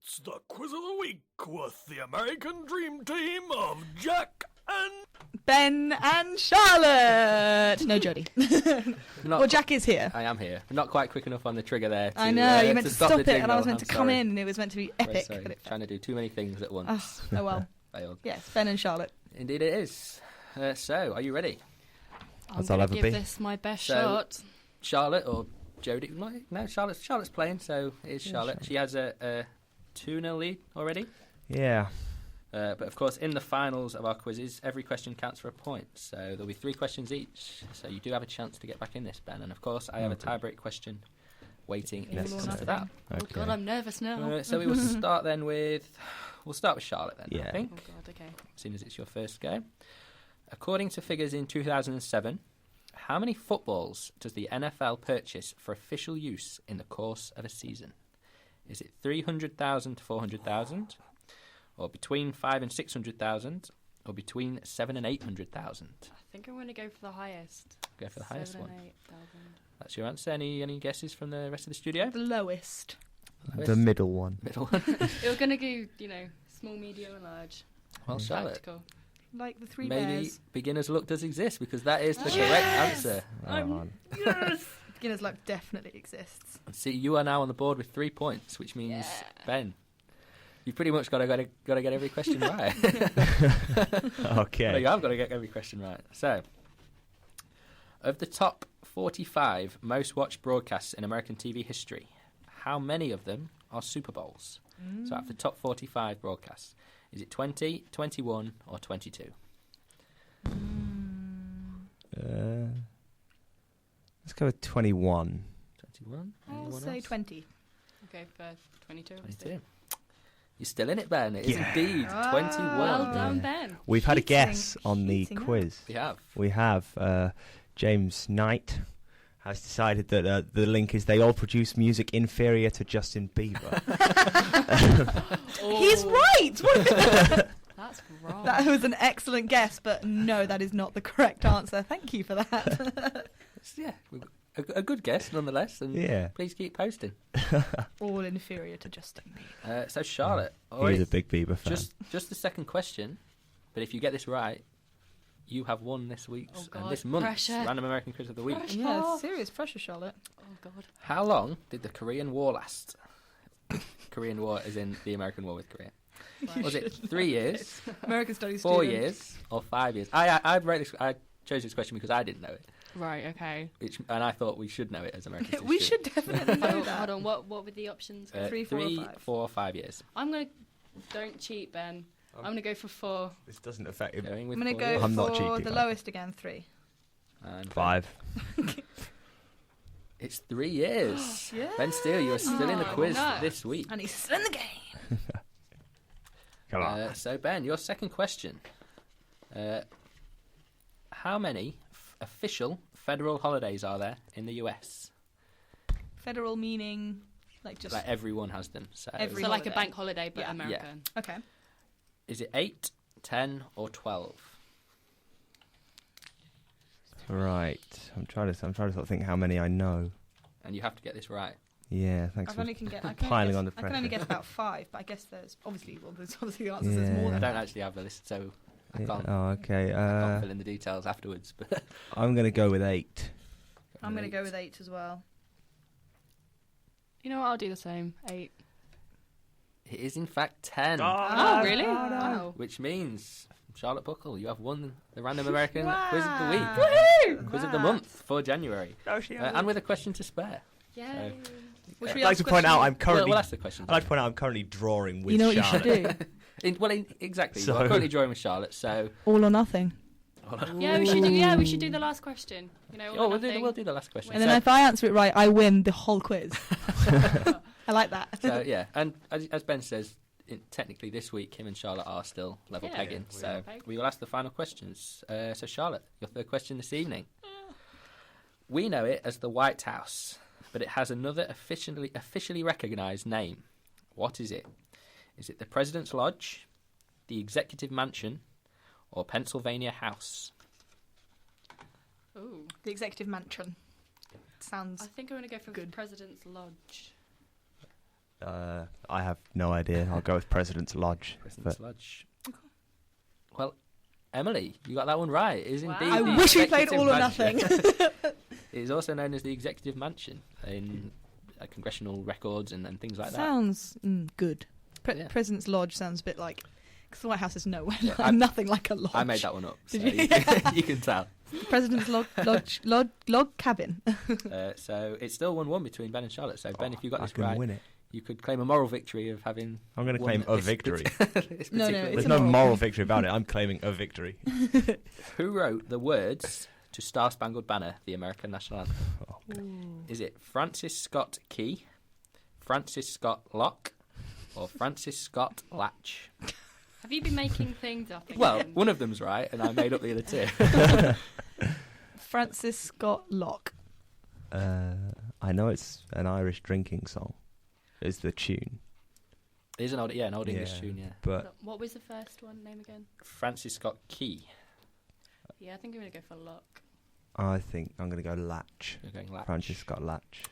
It's the quiz of the week with the American Dream Team of Jack and Ben and Charlotte. No, Jodie. Well, Jack is here. I am here. Not quite quick enough on the trigger there. I know, you meant to stop it and I was meant to come sorry. in and it was meant to be epic. Sorry. But it Trying to do too many things at once. Oh well. Failed. Yes, Ben and Charlotte. Indeed it is. So, are you ready? I'm going to give this my best shot. Charlotte or Jodie? No, Charlotte's playing, so it is Charlotte. She has a 2-0 lead already. Yeah. But of course, in the finals of our quizzes, every question counts for a point. So there'll be 3 questions each. So you do have a chance to get back in this, Ben. And of course, I have a tiebreak question waiting if it comes to that. Okay. Oh God, I'm nervous now. So we will start then with... We'll start with Charlotte then, I think. Oh God, okay. Seeing as it's your first go. According to figures in 2007, how many footballs does the NFL purchase for official use in the course of a season? Is it 300,000 to 400,000? Or between 500,000 and 600,000? Or between 700,000 and 800,000? I think I'm going to go for the highest. Go for the highest one. 8,000. That's your answer. Any guesses from the rest of the studio? The lowest. The middle one. Middle one. We're going to go, small, medium, and large. Well, Charlotte, Practical. Like the three maybe bears. beginner's luck does exist because that is the correct answer. Yes! Beginner's luck definitely exists. See, you are now on the board with 3 points, which means, Ben, you've pretty much got to get every question right. Okay. No, you have got to get every question right. So, of the top 45 most watched broadcasts in American TV history, how many of them are Super Bowls? So, out of the top 45 broadcasts, is it 20, 21, or 22? Let's go with 21. 21? I'll say 20. Okay, for 22. 22. You're still in it, Ben. It is Yeah. indeed 21. Well done, Ben. We've had a Cheating. guess on the Cheating quiz. We have. James Knight has decided that the link is they all produce music inferior to Justin Bieber. He's right! That's wrong. That was an excellent guess, but no, that is not the correct answer. Thank you for that. Yeah, a good guess nonetheless, and Yeah. please keep posting. All inferior to Justin Bieber. So Charlotte, He's a big Bieber fan. just the second question, but if you get this right, you have won this week's Oh, and God, this month's pressure. Random American Quiz of the Week. Pressure. Yeah, serious pressure, Charlotte. Oh, God. How long did the Korean War last? Korean War as in the American War with Korea. Was it 3 years, American Studies 4 student. years, or 5 years? I chose this question because I didn't know it. Right, okay. And I thought we should know it as American We students. should definitely know Hold that. on, what were the options? 3, 4, or 3, 5. 4, or 5 years. I'm going to... Don't cheat, Ben. I'm going to go for 4. This doesn't affect him. Going with I'm going to 4 go years. I'm not for cheating, the man. lowest again, 3. And 5. It's 3 years. Yeah. Ben Steele, you are still in the Oh, quiz no. this week. And he's still in the game. Come on. So, Ben, your second question. How many official federal holidays are there in the US? Federal meaning, like just... Like everyone has them. So, Every So like a holiday. bank holiday, but Yeah. American. Okay. is it 8, 10, or 12? Right. I'm trying to sort of think how many I know. And you have to get this right. Yeah, thanks I for can piling guess, on the I can only pressure. guess about 5, but I guess there's obviously the answers. There's Yeah. more I than don't actually have the list, so I Yeah. can't, Oh, okay. I can't fill in the details afterwards. But I'm going to go with 8. I'm going to go with 8 as well. You know what? I'll do the same. 8. it is, in fact, 10. Oh, really? Oh, no. Wow. Which means, Charlotte Buckell, you have won the Random American Wow. Quiz of the Week. Woohoo! Quiz of the month for January. I'd And with a question to spare. Yay. Which we like asked to point out I'm We'll currently ask the question. I'm currently drawing with You know what Charlotte. you should do? Exactly. So- We're currently drawing with Charlotte, so... All or nothing. Yeah, we should do. Yeah, we should do the last question. You know, Oh, we'll do the last question. And then if I answer it right, I win the whole quiz. I like that. So, yeah, and as Ben says, technically this week, him and Charlotte are still level Yeah, pegging. we So are pegged. we will ask the final questions. So, Charlotte, your third question this evening. We know it as the White House, but it has another officially recognised name. What is it? Is it the President's Lodge, the Executive Mansion, or Pennsylvania House? Ooh. The Executive Mansion. I Sounds... think I'm going to go for Good. President's Lodge. I have no idea. I'll go with President's Lodge. President's Lodge. Well, Emily, you got that one right. It is indeed. I the wish we played Executive All or Mansion. Nothing. It is also known as the Executive Mansion in congressional records and things like that. Sounds good. Yeah. President's Lodge sounds a bit like... Because the White House is nowhere. Yeah, nothing like a lodge. I made that one up, so Did you? you can tell. President's log cabin. So it's still 1-1 between Ben and Charlotte. So Ben, if you got I this can right, win it. you could claim a moral victory of having. I'm going to claim a victory. No, There's it's a no moral moral victory about it. I'm claiming a victory. Who wrote the words to Star Spangled Banner, the American national anthem? Is it Francis Scott Key, Francis Scott Locke, or Francis Scott Latch? Have you been making things up again? Well, one of them's right, and I made up the other two. Francis Scott Locke. I know it's an Irish drinking song. It's the tune. It is an old English tune, yeah. But What was the first one name again? Francis Scott Key. Yeah, I think I'm going to go for Locke. I think I'm going to go Latch. You're going Latch. Francis Scott Latch.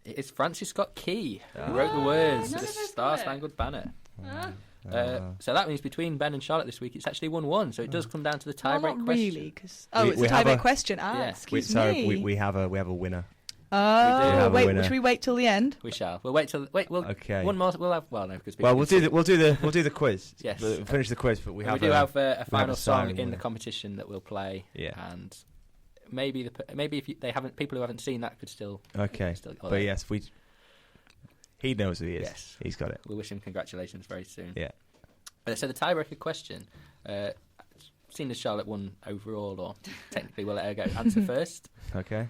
It is Francis Scott Key who wrote the words to None the of us Star got it. Spangled Banner. Ah. So that means between Ben and Charlotte this week, it's actually 1-1. So it does come down to the Well, tiebreak not question. really, because We- it's a we have tiebreak a- question. Yeah. Excuse so me. we have a winner. We Oh, have a wait. winner. Should we wait till the end? We shall. We'll wait till. We'll Okay. one more. We'll have. Well, no, because Well, we'll do the quiz. Yes. We'll finish the quiz, but we have do have a have final a song siren in the winner. competition that we'll play. Yeah. And maybe if they haven't, people who haven't seen that could still. Okay. Still, But yes, he knows who he is. Yes. He's got it. We'll wish him congratulations very soon. Yeah. So the tiebreaker question, seeing as Charlotte won overall, or technically we'll let her go answer first. Okay.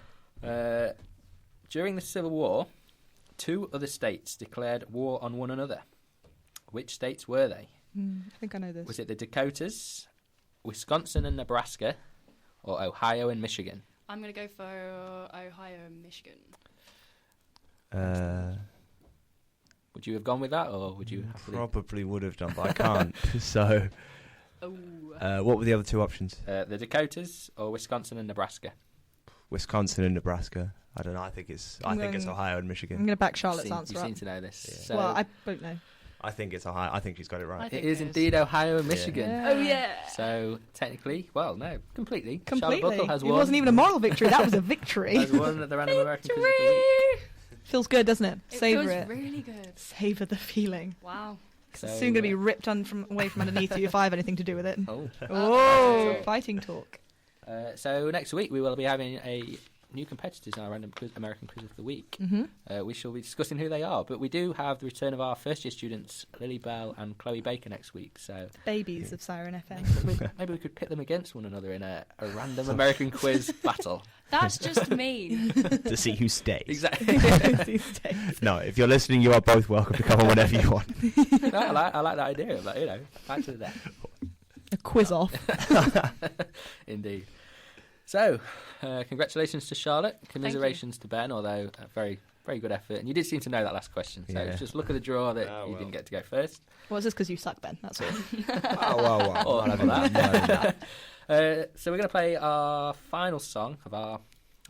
During the Civil War, 2 other states declared war on one another. Which states were they? I think I know this. Was it the Dakotas, Wisconsin and Nebraska, or Ohio and Michigan? I'm going to go for Ohio and Michigan. Would you have gone with that, or would you happily... Probably would have done, but I can't. So, Oh. what were the other 2 options? the Dakotas or Wisconsin and Nebraska? Wisconsin and Nebraska. I don't know. I think it's Ohio and I'm Michigan. going to back Charlotte's You answer seem up. to know this. Yeah. So Well, I don't know. I think it's Ohio. I think she's got it right. I it think is it is. indeed Ohio and Michigan. Yeah. Oh, yeah. So technically, well, no, completely. Charlotte Completely. Buckell has It won. wasn't even a moral victory. That was a victory. Has won at the Random American Quiz of the Week. Victory! Feels good, doesn't it? It Savor feels it. really good. Savor the feeling. Wow. So, It's soon going to be ripped away from underneath you if I have anything to do with it. Oh. Oh, fighting talk. So next week we will be having a new competitors in our Random American Quiz of the Week. Mm-hmm. We shall be discussing who they are, but we do have the return of our first-year students, Lily Bell and Chloe Baker, next week. So Babies of Siren FM. maybe we could pit them against one another in a Random American Quiz battle. That's just mean. To see who stays. Exactly. No, if you're listening, you are both welcome to come on whenever you want. No, I like that idea of that, back to the death. A quiz off. Indeed. So, congratulations to Charlotte. Commiserations to Ben, although a very, very good effort. And you did seem to know that last question, so Yeah. it's just look at the draw that you didn't get to go first. Well, it's just because you suck, Ben. That's all. Wow. Or Not having that. So we're going to play our final song of our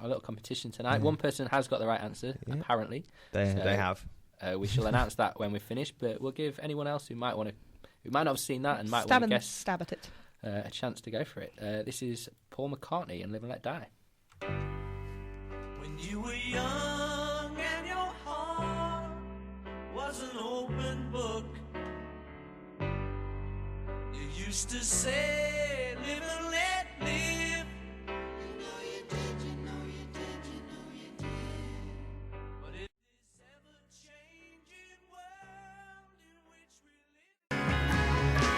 little competition tonight. One person has got the right answer, Yeah. apparently. They So- have. We shall announce that when we're finished, but we'll give anyone else who might not have seen that and might Stab want to and guess stab at it. a chance to go for it. This is Paul McCartney and Live and Let Die. When you were young and your heart was an open book, you used to say, live and let live. You know you did, you know you did, you know you did. But in this ever-changing world in which we live,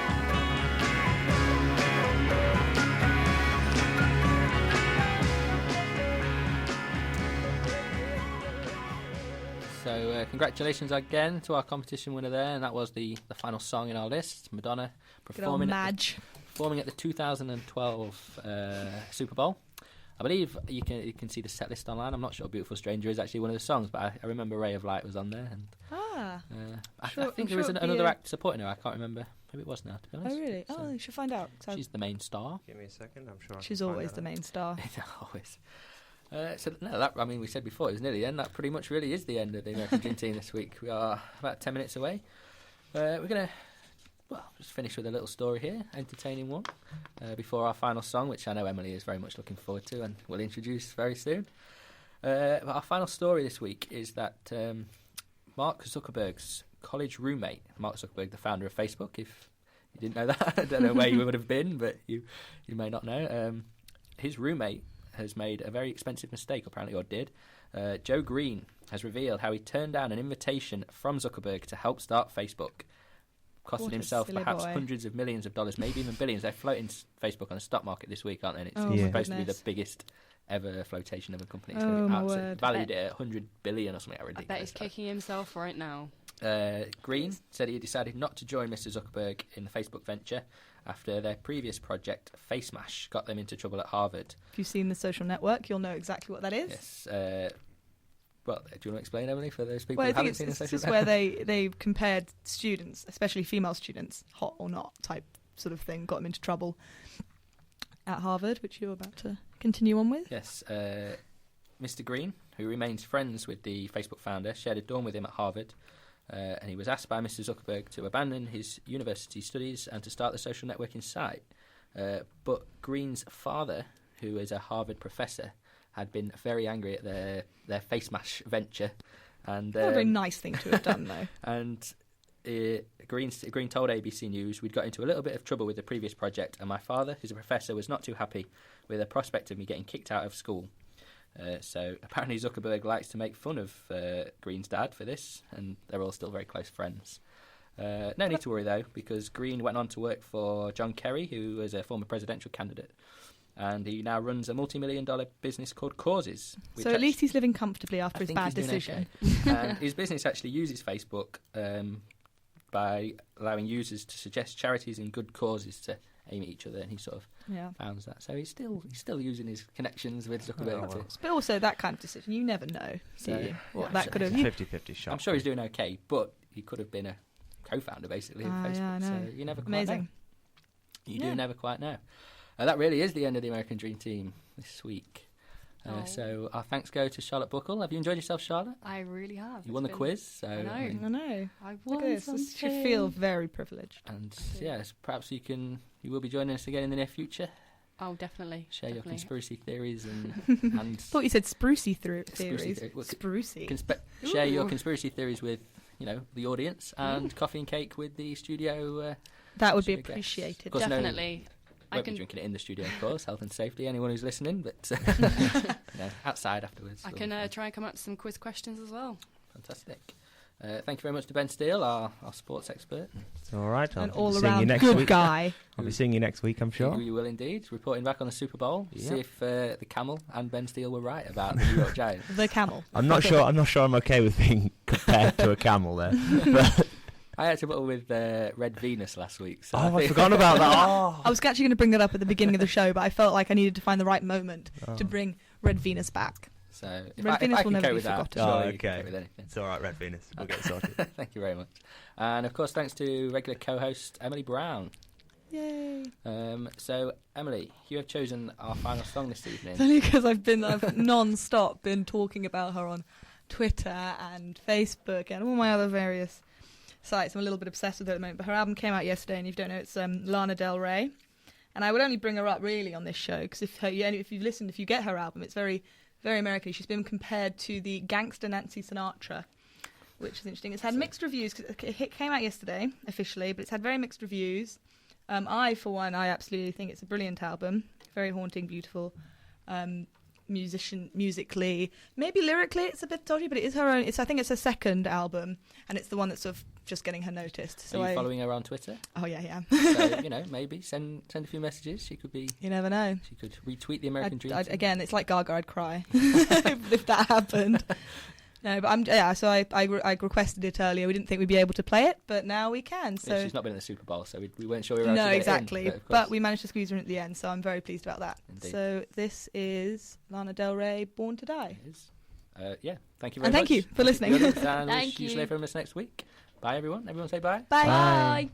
So congratulations again to our competition winner there, and that was the final song in our list, Madonna, Good old performing Madge. at the 2012 Super Bowl. I believe you can see the set list online. I'm not sure Beautiful Stranger is actually one of the songs, but I remember Ray of Light was on there, and I Sure- think I'm there was sure it'd be another a- act supporting her. I can't remember. Maybe it was now, to be honest. Oh, really? So Oh, you should find out. So she's the main star. Give me a second. I'm sure. she's always the main star. Always. We said before it was nearly the end. That pretty much really is the end of the American Dream Team this week. We are about 10 minutes away. We're going to just finish with a little story here, entertaining one, before our final song, which I know Emily is very much looking forward to and will introduce very soon. But our final story this week is that Mark Zuckerberg's college roommate, Mark Zuckerberg, the founder of Facebook, if you didn't know that, I don't know where you would have been, but you may not know. His roommate has made a very expensive mistake, apparently, or did. Joe Green has revealed how he turned down an invitation from Zuckerberg to help start Facebook, costing himself perhaps hundreds of millions of dollars, maybe even billions. They're floating Facebook on the stock market this week, aren't they? And it's supposed to be the biggest ever flotation of a company. It's going to be valued at 100 billion or something ridiculous. I bet he's kicking himself right now. Green said he decided not to join Mr. Zuckerberg in the Facebook venture after their previous project, FaceMash, got them into trouble at Harvard. If you've seen The Social Network, you'll know exactly what that is. Yes. Do you want to explain, Emily, for those people who haven't seen The Social Network? Well, I think it's just where they compared students, especially female students, hot or not type sort of thing, got them into trouble at Harvard, which you're about to continue on with. Yes. Mr. Green, who remains friends with the Facebook founder, shared a dorm with him at Harvard. And he was asked by Mr. Zuckerberg to abandon his university studies and to start the social networking site. But Green's father, who is a Harvard professor, had been very angry at their FaceMash venture. And Not a very nice thing to have done, though. And Green told ABC News, "We'd got into a little bit of trouble with the previous project, and my father, who's a professor, was not too happy with the prospect of me getting kicked out of school." So apparently Zuckerberg likes to make fun of Green's dad for this, and they're all still very close friends. No need to worry, though, because Green went on to work for John Kerry, who was a former presidential candidate, and he now runs a multi-million-dollar business called Causes. So at least he's living comfortably after his bad decision. Okay. And his business actually uses Facebook by allowing users to suggest charities and good causes to aim at each other, and he sort of founds that. So he's still using his connections with Zuckerberg. But also that kind of decision, you never know, do you? What that could have... 50-50 shot. I'm sure he's doing okay, but he could have been a co-founder, basically, of Facebook. Yeah, I know. So you never quite know. You do never quite know. That really is the end of the American Dream Team this week. So our thanks go to Charlotte Buckell. Have you enjoyed yourself, Charlotte? I really have. You won the quiz. So I know. I know. I Look won at this. This should feel very privileged. And yes, perhaps you will be joining us again in the near future. Oh, definitely. Share your conspiracy theories and I thought you said sprucey theories. Sprucey. Share your conspiracy theories with the audience, and coffee and cake with the studio. That would be appreciated. Course, definitely. I won't be drinking it in the studio, of course, health and safety, anyone who's listening, but outside afterwards. I can try and come up with some quiz questions as well. Fantastic. Thank you very much to Ben Steele, our sports expert. It's all right. An all-around good guy. I'll be seeing you next week, I'm sure. You will indeed. Reporting back on the Super Bowl. Yep. See if the camel and Ben Steele were right about the New York Giants. The camel. I'm not sure I'm okay with being compared to a camel there. But I had to battle with Red Venus last week. So I forgot about that. I was actually going to bring that up at the beginning of the show, but I felt like I needed to find the right moment to bring Red Venus back. So if I can go with that, okay. You can go with anything. It's all right, Red Venus. We'll get sorted. Thank you very much. And of course, thanks to regular co-host Emily Browne. Yay! So Emily, you have chosen our final song this evening. It's only because I've non-stop been talking about her on Twitter and Facebook and all my other various sites. I'm a little bit obsessed with her at the moment, but her album came out yesterday, and if you don't know, it's Lana Del Rey. And I would only bring her up really on this show because if you get her album, it's very, very American. She's been compared to the gangster Nancy Sinatra, which is interesting. It's had mixed reviews because it came out yesterday officially, but it's had very mixed reviews. For one, I absolutely think it's a brilliant album, very haunting, beautiful. Musically, maybe lyrically it's a bit dodgy, but it is her own. I think it's her second album, and it's the one that's sort of just getting her noticed. So are you following her on Twitter? Oh yeah. So maybe send a few messages. She could be. You never know. She could retweet the American Dream. Again, it's like Gaga. I'd cry if that happened. No, but so I requested it earlier. We didn't think we'd be able to play it, but now we can. So she's not been in the Super Bowl, so we weren't sure we were able to No, get exactly. it in, but we managed to squeeze her in at the end, so I'm very pleased about that. Indeed. So this is Lana Del Rey, Born to Die. It is. Thank you very much. And thank you for listening. And we'll see you later from us next week. Bye, everyone. Everyone say bye. Bye. Bye.